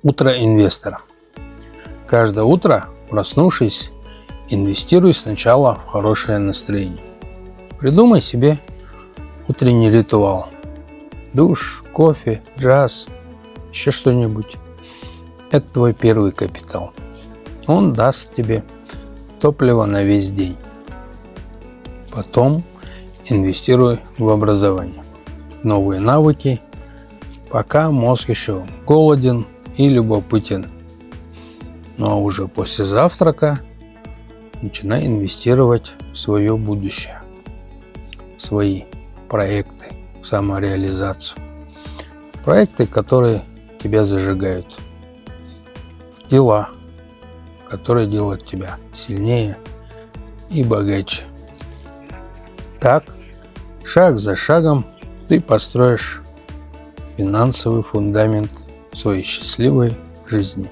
Утро инвестора. Каждое утро, проснувшись, инвестируй сначала в хорошее настроение. Придумай себе утренний ритуал. Душ, кофе, джаз, еще что-нибудь. Это твой первый капитал. Он даст тебе топливо на весь день. Потом инвестируй в образование, новые навыки, пока мозг еще голоден и любопытен. Ну а уже после завтрака начинай инвестировать в свое будущее, в свои проекты, в самореализацию. Проекты, которые тебя зажигают, в дела, которые делают тебя сильнее и богаче. Так, шаг за шагом ты построишь финансовый фундамент своей счастливой жизни.